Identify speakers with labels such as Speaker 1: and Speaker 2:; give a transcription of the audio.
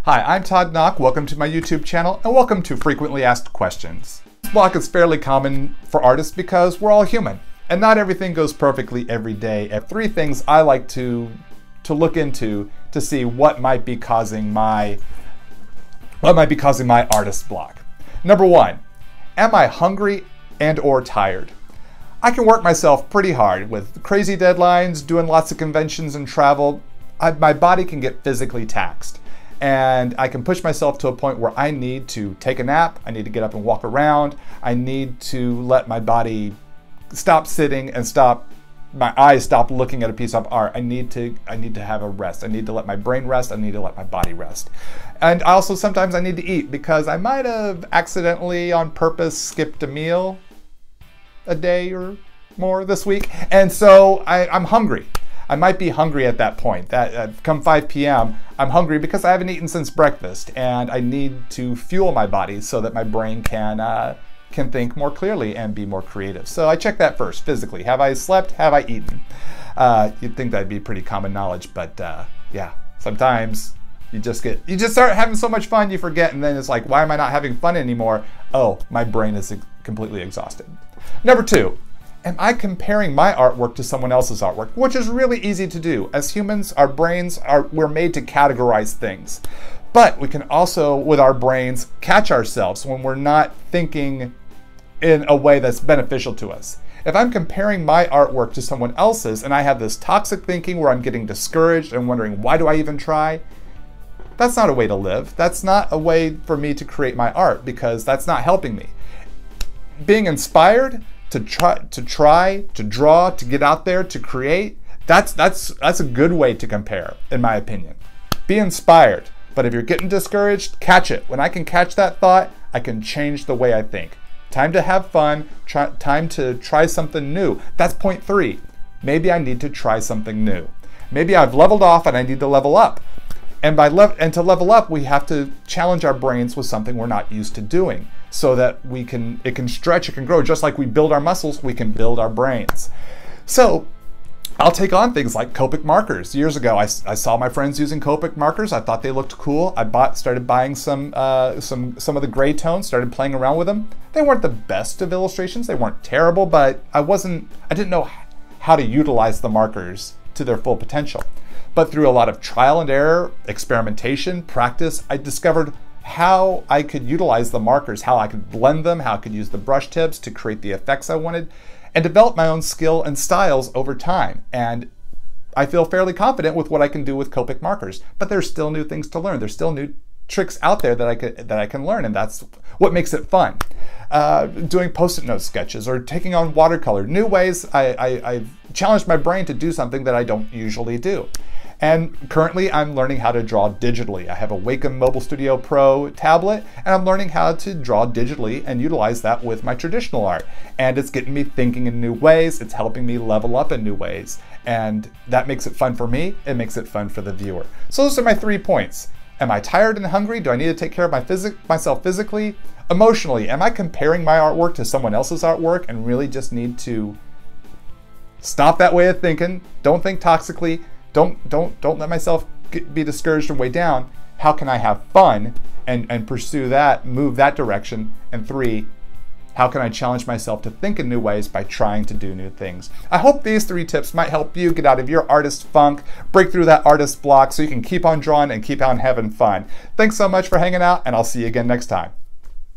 Speaker 1: Hi, I'm Todd Knock. Welcome to my YouTube channel and welcome to Frequently Asked Questions. This block is fairly common for artists because we're all human and not everything goes perfectly every day. And 3 things I like to look into to see what might be causing my artist block. Number 1, am I hungry and or tired? I can work myself pretty hard with crazy deadlines, doing lots of conventions and travel. My body can get physically taxed. And I can push myself to a point where I need to take a nap, I need to get up and walk around, I need to let my body stop sitting and my eyes stop looking at a piece of art. I need to have a rest. I need to let my brain rest, I need to let my body rest. And also sometimes I need to eat because I might have accidentally on purpose skipped a meal a day or more this week. And so I'm hungry. I might be hungry at that point. Come 5 p.m., I'm hungry because I haven't eaten since breakfast, and I need to fuel my body so that my brain can think more clearly and be more creative. So I check that first, physically. Have I slept? Have I eaten? You'd think that'd be pretty common knowledge, but yeah, sometimes you just start having so much fun you forget, and then it's like, why am I not having fun anymore? Oh, my brain is completely exhausted. Number 2. Am I comparing my artwork to someone else's artwork? Which is really easy to do. As humans, our brains we're made to categorize things. But we can also, with our brains, catch ourselves when we're not thinking in a way that's beneficial to us. If I'm comparing my artwork to someone else's and I have this toxic thinking where I'm getting discouraged and wondering, why do I even try? That's not a way to live. That's not a way for me to create my art because that's not helping me. Being inspired, to draw, to get out there, to create, that's a good way to compare, in my opinion. Be inspired, but if you're getting discouraged, catch it. When I can catch that thought, I can change the way I think. Time to have fun, time to try something new. That's point 3. Maybe I need to try something new. Maybe I've leveled off and I need to level up. And to level up, we have to challenge our brains with something we're not used to doing so that it can stretch, it can grow. Just like we build our muscles, we can build our brains. So I'll take on things like Copic markers. Years ago, I saw my friends using Copic markers. I thought they looked cool. I started buying some of the gray tones, started playing around with them. They weren't the best of illustrations. They weren't terrible, but I didn't know how to utilize the markers to their full potential. But through a lot of trial and error, experimentation, practice, I discovered how I could utilize the markers, how I could blend them, how I could use the brush tips to create the effects I wanted, and develop my own skill and styles over time. And I feel fairly confident with what I can do with Copic markers, but there's still new things to learn. There's still new tricks out there that I can learn, and that's what makes it fun. Doing Post-it note sketches or taking on watercolor, new ways. I've challenged my brain to do something that I don't usually do. And currently I'm learning how to draw digitally. I have a Wacom Mobile Studio Pro tablet and I'm learning how to draw digitally and utilize that with my traditional art. And it's getting me thinking in new ways. It's helping me level up in new ways. And that makes it fun for me. It makes it fun for the viewer. So those are my 3 points. Am I tired and hungry? Do I need to take care of myself physically? Emotionally, am I comparing my artwork to someone else's artwork and really just need to stop that way of thinking? Don't think toxically. Don't let myself be discouraged and weighed down. How can I have fun and pursue that, move that direction? And 3, how can I challenge myself to think in new ways by trying to do new things? I hope these 3 tips might help you get out of your artist funk, break through that artist block so you can keep on drawing and keep on having fun. Thanks so much for hanging out, and I'll see you again next time.